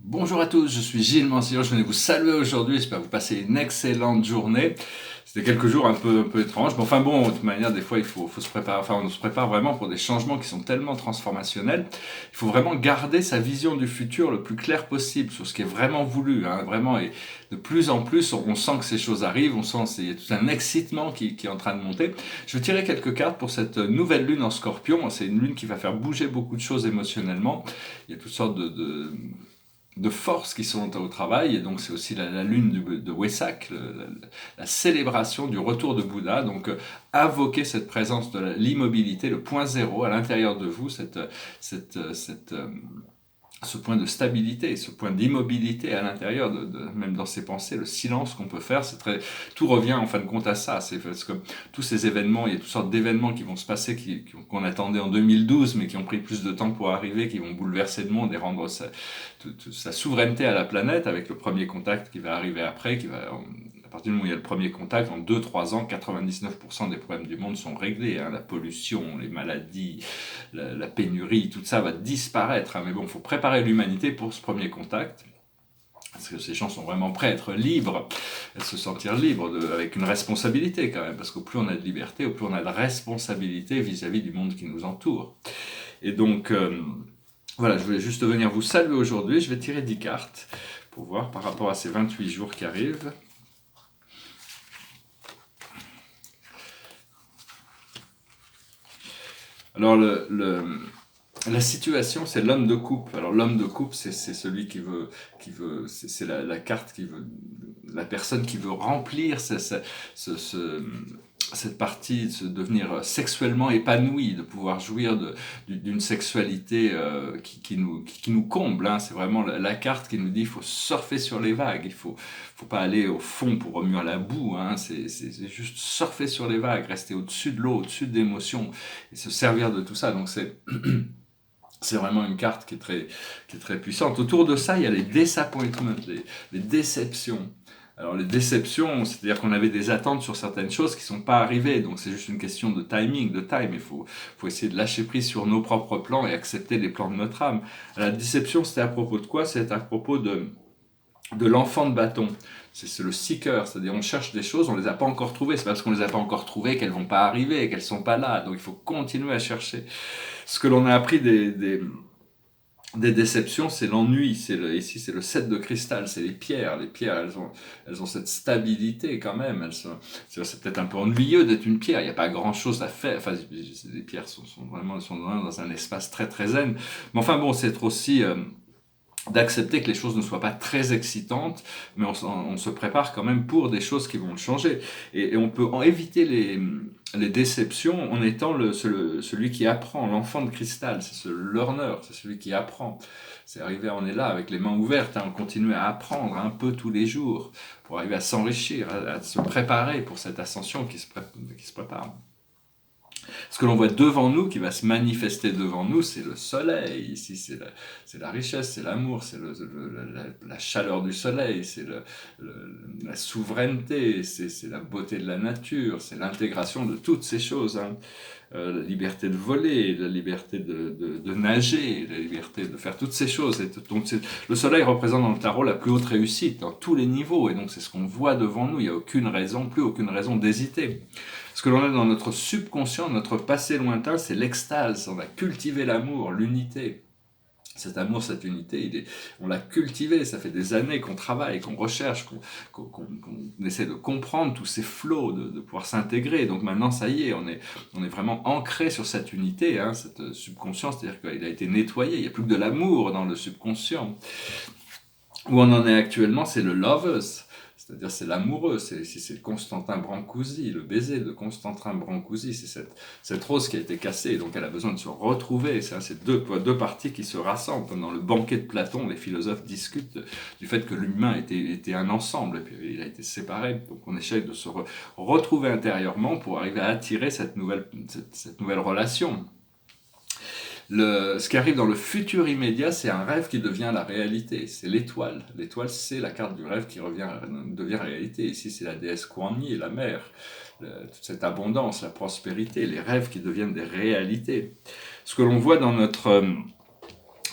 Bonjour à tous, je suis Gilles Mancillon, je venais vous saluer aujourd'hui, j'espère que vous passez une excellente journée. C'était quelques jours un peu étranges, mais enfin bon, de toute manière, des fois, il faut se préparer, enfin on se prépare vraiment pour des changements qui sont tellement transformationnels. Il faut vraiment garder sa vision du futur le plus clair possible sur ce qui est vraiment voulu, hein, vraiment, et de plus en plus, on sent que ces choses arrivent, on sent qu'il y a tout un excitement qui est en train de monter. Je vais tirer quelques cartes pour cette nouvelle lune en Scorpion, c'est une lune qui va faire bouger beaucoup de choses émotionnellement. Il y a toutes sortes de forces qui sont au travail, et donc c'est aussi la lune de Wesak, la célébration du retour de Bouddha, donc invoquer cette présence de l'immobilité, le point zéro à l'intérieur de vous, ce point de stabilité, ce point d'immobilité à l'intérieur, même dans ses pensées, le silence qu'on peut faire, tout revient en fin de compte à ça. C'est parce que tous ces événements, il y a toutes sortes d'événements qui vont se passer, qu'on attendait en 2012, mais qui ont pris plus de temps pour arriver, qui vont bouleverser le monde et rendre sa souveraineté à la planète, avec le premier contact qui va arriver après, à partir du moment où il y a le premier contact, en 2-3 ans, 99% des problèmes du monde sont réglés. Hein, la pollution, les maladies, la pénurie, tout ça va disparaître. Hein, mais bon, il faut préparer l'humanité pour ce premier contact. Parce que ces gens sont vraiment prêts à être libres, à se sentir libres, avec une responsabilité quand même. Parce qu'au plus on a de liberté, au plus on a de responsabilité vis-à-vis du monde qui nous entoure. Et donc, voilà, je voulais juste venir vous saluer aujourd'hui. Je vais tirer 10 cartes pour voir par rapport à ces 28 jours qui arrivent. Alors, la situation, c'est l'homme de coupe. Alors, l'homme de coupe, c'est celui c'est la carte qui veut, la personne qui veut remplir cette partie, de se devenir sexuellement épanoui, de pouvoir jouir d'une sexualité qui nous comble. Hein. C'est vraiment la carte qui nous dit qu'il faut surfer sur les vagues, faut pas aller au fond pour remuer à la boue. Hein. C'est juste surfer sur les vagues, rester au-dessus de l'eau, au-dessus de l'émotion, et se servir de tout ça. Donc c'est vraiment une carte qui est très puissante. Autour de ça, il y a les disappointments, les déceptions. Alors les déceptions, c'est-à-dire qu'on avait des attentes sur certaines choses qui ne sont pas arrivées, donc c'est juste une question de timing, de time. Faut essayer de lâcher prise sur nos propres plans et accepter les plans de notre âme. La déception, c'était à propos de quoi? C'est à propos de l'enfant de bâton. C'est le seeker, c'est-à-dire on cherche des choses, on les a pas encore trouvées. C'est pas parce qu'on les a pas encore trouvées qu'elles vont pas arriver, qu'elles sont pas là. Donc il faut continuer à chercher. Ce que l'on a appris des déceptions, c'est l'ennui. Ici, c'est le 7 de cristal, c'est les pierres. Les pierres, elles ont cette stabilité quand même. C'est peut-être un peu ennuyeux d'être une pierre. Il n'y a pas grand-chose à faire. Enfin, les pierres sont vraiment dans un espace très très zen. Mais enfin bon, c'est aussi d'accepter que les choses ne soient pas très excitantes, mais on se prépare quand même pour des choses qui vont le changer. Et on peut éviter les déceptions en étant celui qui apprend, l'enfant de cristal, c'est ce learner, c'est celui qui apprend. C'est arriver, on est là avec les mains ouvertes, hein, on continue à apprendre un peu tous les jours pour arriver à s'enrichir, à se préparer pour cette ascension qui se prépare. Ce que l'on voit devant nous, qui va se manifester devant nous, c'est le soleil. Ici, c'est la richesse, c'est l'amour, c'est la chaleur du soleil, c'est la souveraineté, c'est la beauté de la nature, c'est l'intégration de toutes ces choses. Hein. La liberté de voler, la liberté de nager, la liberté de faire toutes ces choses. Et donc le soleil représente dans le tarot la plus haute réussite dans tous les niveaux. Et donc c'est ce qu'on voit devant nous. Il n'y a plus aucune raison d'hésiter. Ce que l'on a dans notre subconscient, notre passé lointain, c'est l'extase. On a cultivé l'amour, l'unité. Cet amour, cette unité, on l'a cultivé, ça fait des années qu'on travaille, qu'on recherche, qu'on essaie de comprendre tous ces flots, de pouvoir s'intégrer. Donc maintenant, ça y est, on est vraiment ancré sur cette unité, hein, cette subconscience, c'est-à-dire qu'il a été nettoyé, il n'y a plus que de l'amour dans le subconscient. Où on en est actuellement, c'est le lovers. C'est-à-dire c'est l'amoureux, c'est Constantin Brancusi, le baiser de Constantin Brancusi, c'est cette rose qui a été cassée, donc elle a besoin de se retrouver. C'est deux parties qui se rassemblent. Comme dans le banquet de Platon, les philosophes discutent du fait que l'humain était un ensemble, et puis il a été séparé. Donc on essaie de se retrouver intérieurement pour arriver à attirer cette nouvelle relation. Ce qui arrive dans le futur immédiat, c'est un rêve qui devient la réalité. C'est l'étoile. L'étoile, c'est la carte du rêve qui devient réalité. Ici, c'est la déesse Kuan Yin, la mer. Toute cette abondance, la prospérité, les rêves qui deviennent des réalités. Ce que l'on voit dans notre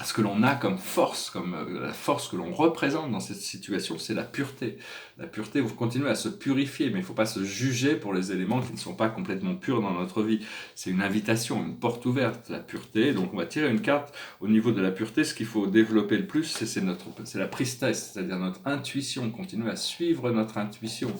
ce que l'on a comme force, comme la force que l'on représente dans cette situation, c'est la pureté. La pureté, vous continuez à se purifier, mais il ne faut pas se juger pour les éléments qui ne sont pas complètement purs dans notre vie. C'est une invitation, une porte ouverte, la pureté. Donc on va tirer une carte au niveau de la pureté. Ce qu'il faut développer le plus, c'est la pristesse, c'est-à-dire notre intuition, continuer à suivre notre intuition.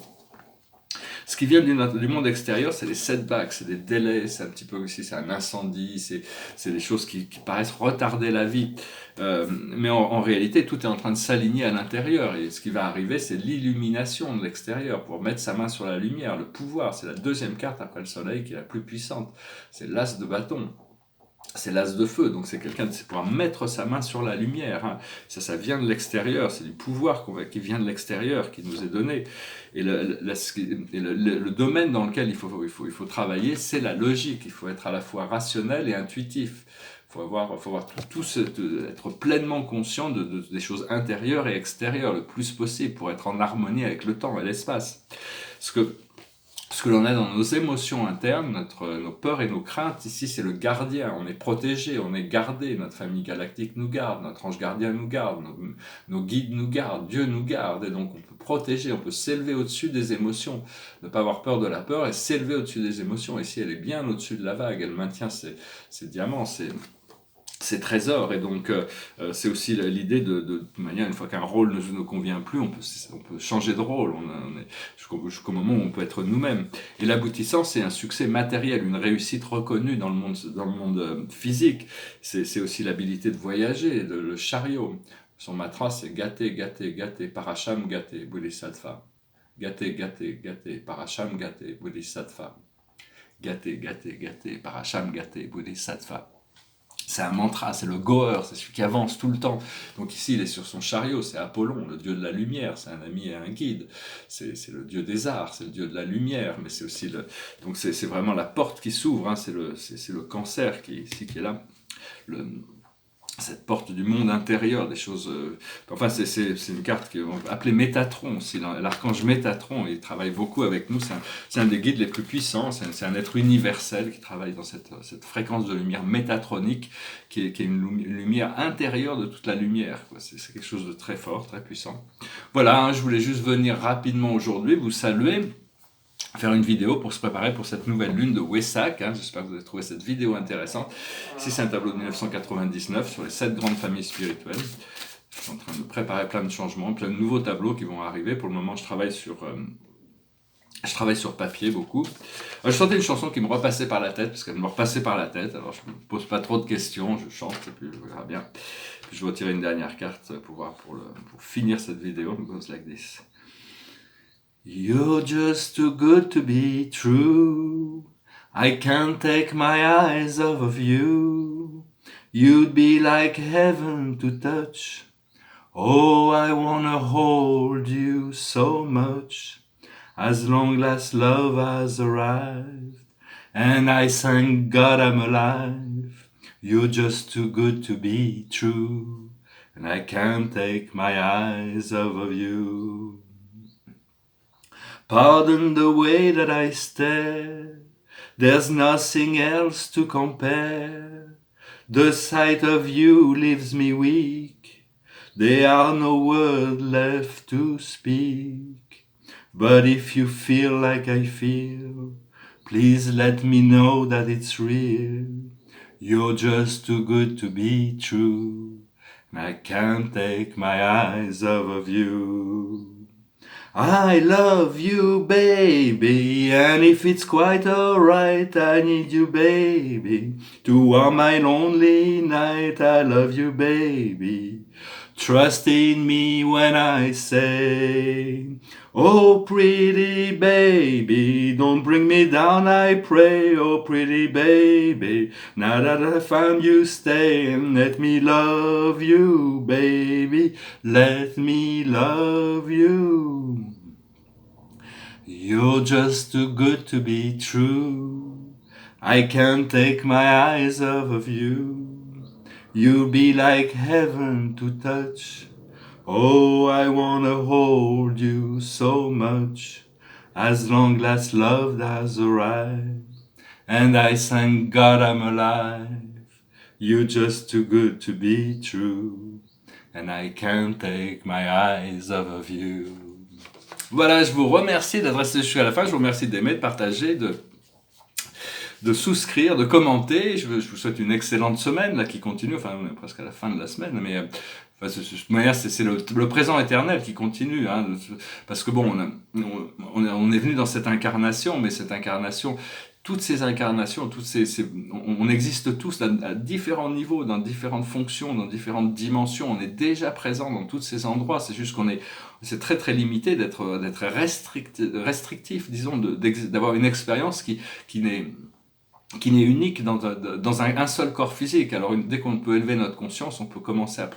Ce qui vient du monde extérieur, c'est les setbacks, c'est des délais, c'est un petit peu aussi, c'est un incendie, c'est des choses qui paraissent retarder la vie. Mais en réalité, tout est en train de s'aligner à l'intérieur. Et ce qui va arriver, c'est l'illumination de l'extérieur pour mettre sa main sur la lumière, le pouvoir. C'est la deuxième carte après le soleil qui est la plus puissante. C'est l'as de bâton. C'est l'as de feu, donc c'est quelqu'un qui pourra mettre sa main sur la lumière. Hein. Ça vient de l'extérieur, c'est du pouvoir qui vient de l'extérieur, qui nous est donné. Et le domaine dans lequel il faut travailler, c'est la logique. Il faut être à la fois rationnel et intuitif. Il faut avoir être pleinement conscient des choses intérieures et extérieures le plus possible pour être en harmonie avec le temps et l'espace. Ce que l'on a dans nos émotions internes, nos peurs et nos craintes, ici c'est le gardien, on est protégé, on est gardé, notre famille galactique nous garde, notre ange gardien nous garde, nos guides nous gardent, Dieu nous garde, et donc on peut protéger, on peut s'élever au-dessus des émotions, ne pas avoir peur de la peur et s'élever au-dessus des émotions. Ici elle est bien au-dessus de la vague, elle maintient ses diamants, ses trésors, et donc c'est aussi l'idée de manière, une fois qu'un rôle ne nous convient plus, on peut changer de rôle, jusqu'au moment où on peut être nous-mêmes. Et l'aboutissant, c'est un succès matériel, une réussite reconnue dans le monde physique. C'est aussi l'habilité de voyager, le chariot. Son mantra, c'est gâté, gâté, gâté, paracham gâté, bodhisattva. Gâté, gâté, gâté, paracham gâté, bodhisattva. Gâté, gâté, gâté, paracham gâté, bodhisattva. C'est un mantra, c'est le goer, c'est celui qui avance tout le temps. Donc ici, il est sur son chariot, c'est Apollon, le dieu de la lumière, c'est un ami et un guide. C'est le dieu des arts, c'est le dieu de la lumière, mais c'est aussi donc c'est vraiment la porte qui s'ouvre, hein, c'est le cancer qui est là. Cette porte du monde intérieur, des choses... enfin, c'est une carte qui est appelée Métatron aussi. L'archange Métatron, il travaille beaucoup avec nous. C'est un des guides les plus puissants. C'est un être universel qui travaille dans cette fréquence de lumière métatronique, qui est une lumière intérieure de toute la lumière. C'est quelque chose de très fort, très puissant. Voilà, hein, je voulais juste venir rapidement aujourd'hui, vous saluer, faire une vidéo pour se préparer pour cette nouvelle lune de Wesak. Hein. J'espère que vous avez trouvé cette vidéo intéressante. Ici, c'est un tableau de 1999 sur les 7 grandes familles spirituelles. Je suis en train de préparer plein de changements, plein de nouveaux tableaux qui vont arriver. Pour le moment, je travaille sur papier beaucoup. Je chantais une chanson qui me repassait par la tête, parce qu'elle me repassait par la tête. Alors, je ne me pose pas trop de questions, je chante, et puis on verra bien. Puis, je vais tirer une dernière carte pour finir cette vidéo. It goes like this. You're just too good to be true. I can't take my eyes off of you. You'd be like heaven to touch. Oh, I wanna hold you so much. As long as love has arrived. And I thank God I'm alive. You're just too good to be true. And I can't take my eyes off of you. Pardon the way that I stare, there's nothing else to compare. The sight of you leaves me weak, there are no words left to speak. But if you feel like I feel, please let me know that it's real. You're just too good to be true, and I can't take my eyes off of you. I love you, baby, and if it's quite alright, I need you, baby, to warm my lonely night. I love you, baby, trust in me when I say, oh pretty baby, don't bring me down, I pray. Oh pretty baby, now that I found you, stay and let me love you, baby, let me love you. You're just too good to be true. I can't take my eyes off of you. You'll be like heaven to touch. Oh, I wanna hold you so much. As long as love has arrived. And I thank God I'm alive. You're just too good to be true. And I can't take my eyes off of you. Voilà, je vous remercie d'être resté jusqu'à la fin. Je vous remercie d'aimer, de partager, de souscrire, de commenter. Je vous souhaite une excellente semaine là qui continue. Enfin, on est presque à la fin de la semaine, mais enfin, de toute manière, c'est le présent éternel qui continue. Hein, parce que bon, on est venu dans cette incarnation, mais cette incarnation, toutes ces incarnations, on existe tous à différents niveaux, dans différentes fonctions, dans différentes dimensions. On est déjà présent dans tous ces endroits. C'est juste c'est très très limité d'être restrictif, disons, d'avoir une expérience qui n'est unique dans un seul corps physique. Alors dès qu'on peut élever notre conscience, on peut commencer à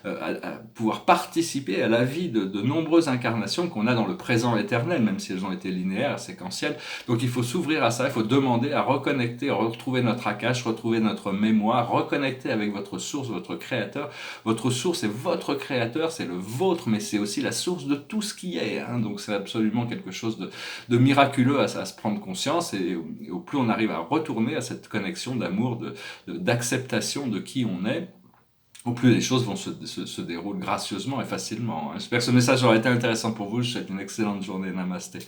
à pouvoir participer à la vie de nombreuses incarnations qu'on a dans le présent éternel, même si elles ont été linéaires, séquentielles. Donc il faut s'ouvrir à ça, il faut demander à reconnecter, à retrouver notre akash, retrouver notre mémoire, reconnecter avec votre source, votre créateur. Votre source est votre créateur, c'est le vôtre, mais c'est aussi la source de tout ce qui est. Hein. Donc c'est absolument quelque chose de miraculeux à se prendre conscience, et au plus on arrive à retourner à cette connexion d'amour, d'acceptation de qui on est, au plus les choses vont se dérouler gracieusement et facilement. J'espère que ce message aura été intéressant pour vous. Je vous souhaite une excellente journée. Namasté.